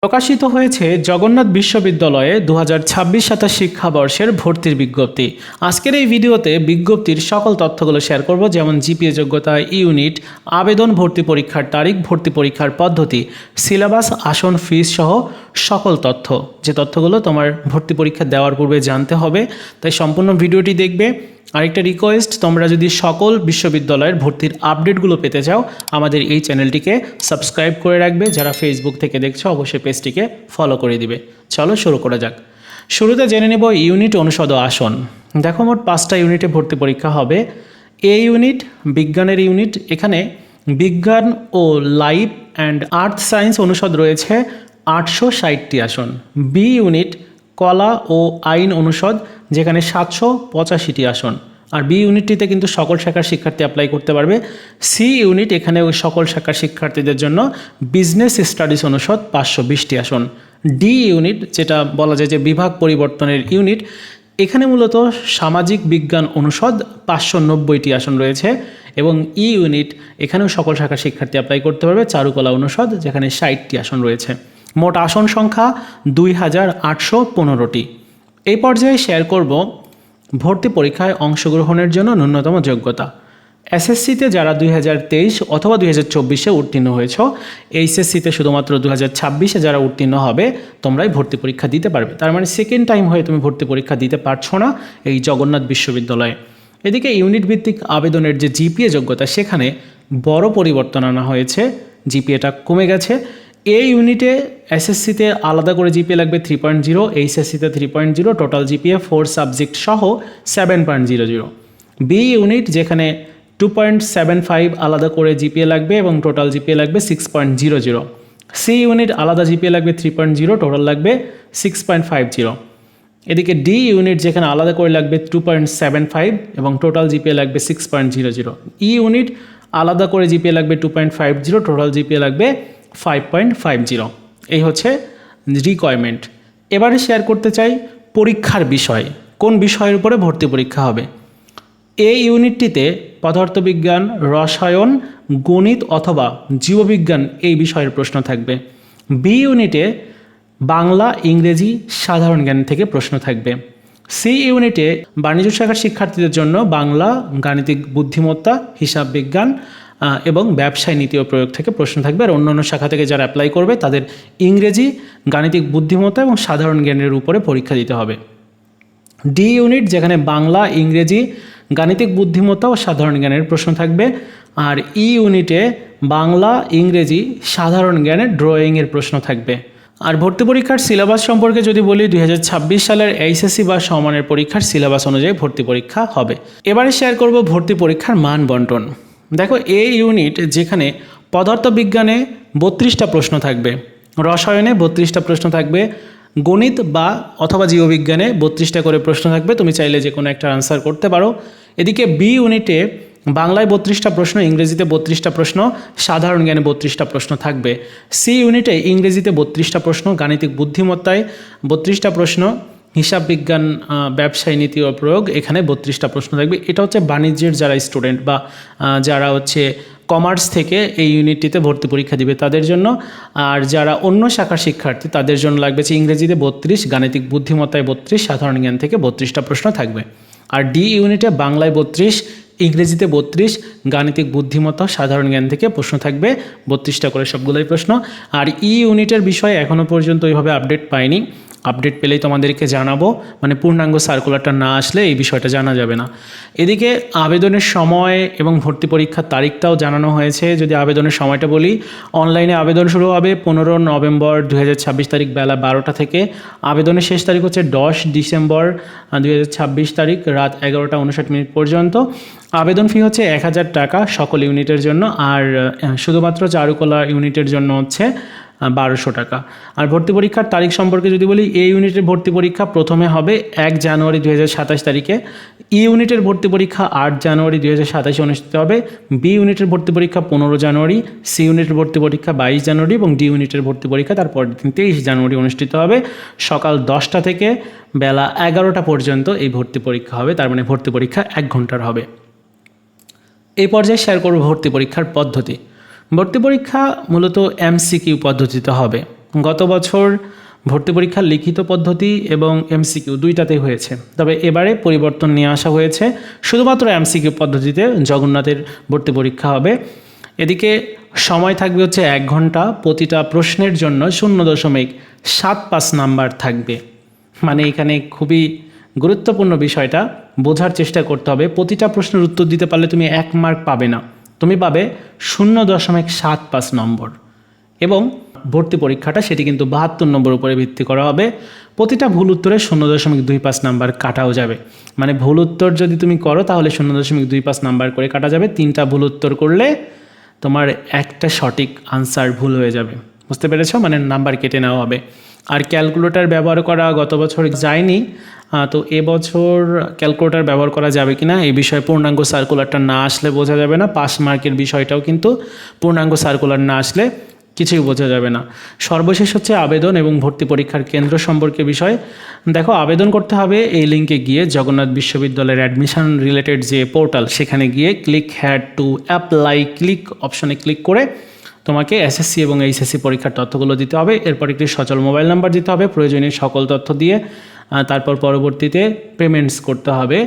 প্রকাশিত হয়েছে জগন্নাথ বিশ্ববিদ্যালয়ে 2026-27 শিক্ষাবর্ষের ভর্তির বিজ্ঞপ্তি। আজকের এই ভিডিওতে বিজ্ঞপ্তির সকল তথ্যগুলো শেয়ার করব, যেমন জিপিএ যোগ্যতা, ইউনিট, আবেদন, ভর্তি পরীক্ষার তারিখ, ভর্তি পরীক্ষার পদ্ধতি, সিলেবাস, আসন, ফিস সহ সকল তথ্য, যে তথ্যগুলো তোমার ভর্তি পরীক্ষা দেওয়ার পূর্বে জানতে হবে। তাই সম্পূর্ণ ভিডিওটি দেখবে। আরেকটা রিকোয়েস্ট, তোমরা যদি সকল বিশ্ববিদ্যালয়ের ভর্তির আপডেটগুলো পেতে চাও আমাদের এই চ্যানেলটিকে সাবস্ক্রাইব করে রাখবে। যারা ফেসবুক থেকে দেখছো অবশ্যই পেজটিকে ফলো করে দিবে। চলো শুরু করা যাক। শুরুতে জেনে নেব ইউনিট, অনুষদ ও আসন। দেখো, মোট 5টা ইউনিটে ভর্তি পরীক্ষা হবে। এ ইউনিট বিজ্ঞানের ইউনিট, এখানে বিজ্ঞান ও লাইফ অ্যান্ড আর্থ সায়েন্স অনুষদ রয়েছে 860টি আসন। বি ইউনিট কলা ও আইন অনুষদ, যেখানে 785টি আসন। আর বি ইউনিটটিতে কিন্তু সকল শাখার শিক্ষার্থী অ্যাপ্লাই করতে পারবে। সি ইউনিট, এখানে ওই সকল শাখার শিক্ষার্থীদের জন্য বিজনেস স্টাডিজ অনুষদ, 520টি আসন। ডি ইউনিট, যেটা বলা যায় যে বিভাগ পরিবর্তনের ইউনিট, এখানে মূলত সামাজিক বিজ্ঞান অনুষদ, 590টি আসন রয়েছে। এবং ই ইউনিট, এখানেও সকল শাখার শিক্ষার্থী অ্যাপ্লাই করতে পারবে, চারুকলা অনুষদ, যেখানে 60টি আসন রয়েছে। মোট আসন সংখ্যা 2815টি। এই পর্যায়ে শেয়ার করব ভর্তি পরীক্ষায় অংশগ্রহণের জন্য ন্যূনতম যোগ্যতা। এসএসসিতে যারা 2023 অথবা 2024-এ উত্তীর্ণ হয়েছ, এইচএসসিতে শুধুমাত্র 2026-এ যারা উত্তীর্ণ হবে তোমরাই ভর্তি পরীক্ষা দিতে পারবে। তার মানে সেকেন্ড টাইম হয়ে তুমি ভর্তি পরীক্ষা দিতে পারছো না এই জগন্নাথ বিশ্ববিদ্যালয়ে। এদিকে ইউনিট ভিত্তিক আবেদনের যে জিপিএ যোগ্যতা, সেখানে বড় পরিবর্তন আনা হয়েছে, জিপিএটা কমে গেছে। এই ইউনিটে এসএসসিতে আলাদা করে জিপিএ লাগবে 3.0, এইচএসসিতে 3.0, টোটাল জিপিএ 4 সাবজেক্ট সহ 7.00। বি ইউনিট, যেখানে 2.75 আলাদা করে জিপিএ লাগবে এবং টোটাল জিপিএ লাগবে 6.00। সি ইউনিট আলাদা জিপিএ লাগবে 3.0, টোটাল লাগবে 6.50। এদিকে ডি ইউনিট, যেখানে আলাদা করে লাগবে 2.75 এবং টোটাল জিপিএ লাগবে 6.00। ই ইউনিট আলাদা করে জিপিএ লাগবে 2.50, টোটাল জিপিএ লাগবে 5.50। এই হচ্ছে রিকোয়ারমেন্ট। এবারে শেয়ার করতে চাই পরীক্ষার বিষয়, কোন বিষয়ের উপরে ভর্তি পরীক্ষা হবে। এই ইউনিটটিতে পদার্থবিজ্ঞান, রসায়ন, গণিত অথবা জীববিজ্ঞান এই বিষয়ের প্রশ্ন থাকবে। বি ইউনিটে বাংলা, ইংরেজি, সাধারণ জ্ঞান থেকে প্রশ্ন থাকবে। সি ইউনিটে বাণিজ্য শাখার শিক্ষার্থীদের জন্য বাংলা, গাণিতিক বুদ্ধিমত্তা, হিসাব বিজ্ঞান এবং ব্যবসায় নীতি ও প্রয়োগ থেকে প্রশ্ন থাকবে। আর অন্যান্য শাখা থেকে যারা অ্যাপ্লাই করবে তাদের ইংরেজি, গাণিতিক বুদ্ধিমত্তা এবং সাধারণ জ্ঞানের উপরে পরীক্ষা দিতে হবে। ডি ইউনিট, যেখানে বাংলা, ইংরেজি, গাণিতিক বুদ্ধিমত্তা ও সাধারণ জ্ঞানের প্রশ্ন থাকবে। আর ই ইউনিটে বাংলা, ইংরেজি, সাধারণ জ্ঞানের ড্রয়িংয়ের প্রশ্ন থাকবে। আর ভর্তি পরীক্ষার সিলেবাস সম্পর্কে যদি বলি, 2026 সালের এইচএসসি বা সমমানের পরীক্ষার সিলেবাস অনুযায়ী ভর্তি পরীক্ষা হবে। এবারে শেয়ার করব ভর্তি পরীক্ষার মান বন্টন। দেখো, এই ইউনিট, যেখানে পদার্থবিজ্ঞানে 32টা প্রশ্ন থাকবে, রসায়নে 32টা প্রশ্ন থাকবে, গণিত বা অথবা জীববিজ্ঞানে 32টা করে প্রশ্ন থাকবে। তুমি চাইলে যে কোনো একটা আনসার করতে পারো। এদিকে বি ইউনিটে বাংলায় 32টা প্রশ্ন, ইংরেজিতে 32টা প্রশ্ন, সাধারণ জ্ঞানে 32টা প্রশ্ন থাকবে। সি ইউনিটে ইংরেজিতে 32টা প্রশ্ন, গাণিতিক বুদ্ধিমত্তায় 32টা প্রশ্ন, হিসাব বিজ্ঞান, ব্যবসায় নীতি ও প্রয়োগ, এখানে 32টা প্রশ্ন থাকবে। এটা হচ্ছে বাণিজ্যের যারা স্টুডেন্ট বা যারা হচ্ছে কমার্স থেকে এই ইউনিটটিতে ভর্তি পরীক্ষা দিবে তাদের জন্য। আর যারা অন্য শাখার শিক্ষার্থী তাদের জন্য লাগবে যে ইংরেজিতে 32, গাণিতিক বুদ্ধিমত্তায় 32, সাধারণ জ্ঞান থেকে 32টা প্রশ্ন থাকবে। আর ডি ইউনিটে বাংলায় 32, ইংরেজিতে 32, গাণিতিক বুদ্ধিমত্তা, সাধারণ জ্ঞান থেকে প্রশ্ন থাকবে 32টা করে সবগুলোই প্রশ্ন। আর ই ইউনিটের বিষয়ে এখনও পর্যন্ত ওইভাবে আপডেট পাইনি, আপডেট পেলেই তোমাদেরকে জানাবো। মানে পূর্ণাঙ্গ সার্কুলারটা না আসলে এই বিষয়টা জানা যাবে না। এদিকে আবেদনের সময় এবং ভর্তি পরীক্ষার তারিখটাও জানানো হয়েছে। যদি আবেদনের সময়টা বলি, অনলাইনে আবেদন শুরু হবে 15 নভেম্বর 2026 তারিখ বেলা 12টা থেকে। আবেদনের শেষ তারিখ হচ্ছে 10 ডিসেম্বর 2026 তারিখ রাত 11টা 59 পর্যন্ত। আবেদন ফি হচ্ছে 1000 টাকা সকল ইউনিটের জন্য, আর শুধুমাত্র চারুকলা ইউনিটের জন্য হচ্ছে 1200 টাকা। আর ভর্তি পরীক্ষার তারিখ সম্পর্কে যদি বলি, এ ইউনিটের ভর্তি পরীক্ষা প্রথমে হবে 1 জানুয়ারি 2027 তারিখে, ই ইউনিটের ভর্তি পরীক্ষা 8 জানুয়ারি 2027 অনুষ্ঠিত হবে, বি ইউনিটের ভর্তি পরীক্ষা 15 জানুয়ারি, সি ইউনিটের ভর্তি পরীক্ষা 22 জানুয়ারি এবং ডি ইউনিটের ভর্তি পরীক্ষা তারপরের দিন 23 জানুয়ারি অনুষ্ঠিত হবে। সকাল 10টা থেকে বেলা 11টা পর্যন্ত এই ভর্তি পরীক্ষা হবে। তার মানে ভর্তি পরীক্ষা 1 ঘন্টার হবে। এই পর্যায়ে শেয়ার করব ভর্তি পরীক্ষার পদ্ধতি। ভর্তি পরীক্ষা মূলত এমসিকিউ পদ্ধতিতে হবে। গত বছর ভর্তি পরীক্ষার লিখিত পদ্ধতি এবং এমসিকিউ দুইটাতেই হয়েছে, তবে এবারে পরিবর্তন নিয়ে আসা হয়েছে, শুধুমাত্র এমসিকিউ পদ্ধতিতে জগন্নাথের ভর্তি পরীক্ষা হবে। এদিকে সময় থাকবে হচ্ছে 1 ঘন্টা, প্রতিটা প্রশ্নের জন্য 0.75 নাম্বার থাকবে। মানে এখানে খুবই গুরুত্বপূর্ণ বিষয়টা বোঝার চেষ্টা করতে হবে। প্রতিটা প্রশ্নের উত্তর দিতে পারলে তুমি 1 মার্ক পাবে না, তুমি পাবে 0.75 নম্বর। এবং ভর্তি পরীক্ষাটা সেটি কিন্তু 72 নম্বর উপরে ভিত্তি করা হবে। প্রতিটা ভুল উত্তরে 0.25 নাম্বার কাটাও যাবে। মানে ভুল উত্তর যদি তুমি করো তাহলে 0.25 নাম্বার করে কাটা যাবে। 3টা ভুল উত্তর করলে তোমার একটা সঠিক আনসার ভুল হয়ে যাবে। বুঝতে পেরেছো? মানে নাম্বার কেটে নেওয়া হবে। আর ক্যালকুলেটর ব্যবহার করা গত বছর যায়নি, তো এবছর ক্যালকুলেটর ব্যবহার করা যাবে কি না এই বিষয়ে পূর্ণাঙ্গ সার্কুলারটা না আসলে বোঝা যাবে না। পাস মার্কের বিষয়টাও কিন্তু পূর্ণাঙ্গ সার্কুলার না আসলে কিছুই বোঝা যাবে না। সর্বশেষ হচ্ছে আবেদন এবং ভর্তি পরীক্ষার কেন্দ্র সম্পর্কে বিষয়। দেখো, আবেদন করতে হবে এই লিঙ্কে গিয়ে, জগন্নাথ বিশ্ববিদ্যালয়ের অ্যাডমিশন রিলেটেড যে পোর্টাল, সেখানে গিয়ে click had to apply click অপশনে ক্লিক করে তোমাকে এসএসসি এবং এইচএসসি পরীক্ষার তথ্যগুলো দিতে হবে। এরপর একটি সচল মোবাইল নাম্বার দিতে হবে প্রয়োজনীয় সকল তথ্য দিয়ে। তারপর পরবর্তীতে পেমেন্টস করতে হবে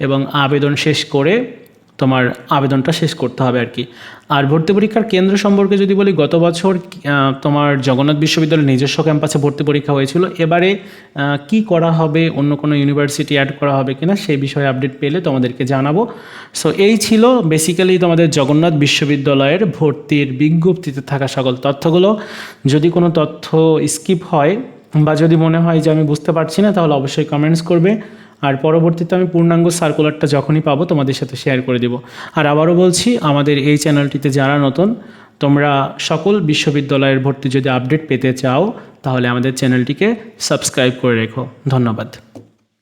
এবং আবেদন শেষ করে তোমার আবেদনটা শেষ করতে হবে আর কি। আর ভর্তি পরীক্ষার কেন্দ্র সম্পর্কে যদি বলি, গত বছর তোমার জগন্নাথ বিশ্ববিদ্যালয়ের নিজস্ব ক্যাম্পাসে ভর্তি পরীক্ষা হয়েছিল। এবারে কি করা হবে, অন্য কোনো ইউনিভার্সিটি অ্যাড করা হবে কিনা সেই বিষয়ে আপডেট পেলে তোমাদেরকে জানাবো। সো এই ছিল বেসিক্যালি তোমাদের জগন্নাথ বিশ্ববিদ্যালয়ের ভর্তির বিজ্ঞপ্তিতে থাকা সকল তথ্যগুলো। যদি কোনো তথ্য স্কিপ হয় বা যদি মনে হয় যে আমি বুঝতে পারছি না, তাহলে অবশ্যই কমেন্টস করবে। আর পরবর্তীতে আমি পূর্ণাঙ্গ সার্কুলারটা যখনই পাবো তোমাদের সাথে শেয়ার করে দেব। আর আবারও বলছি, আমাদের এই চ্যানেলটিতে যারা নতুন, তোমরা সকল বিশ্ববিদ্যালয়ের ভর্তি যদি আপডেট পেতে চাও তাহলে আমাদের চ্যানেলটিকে সাবস্ক্রাইব করে রেখো। ধন্যবাদ।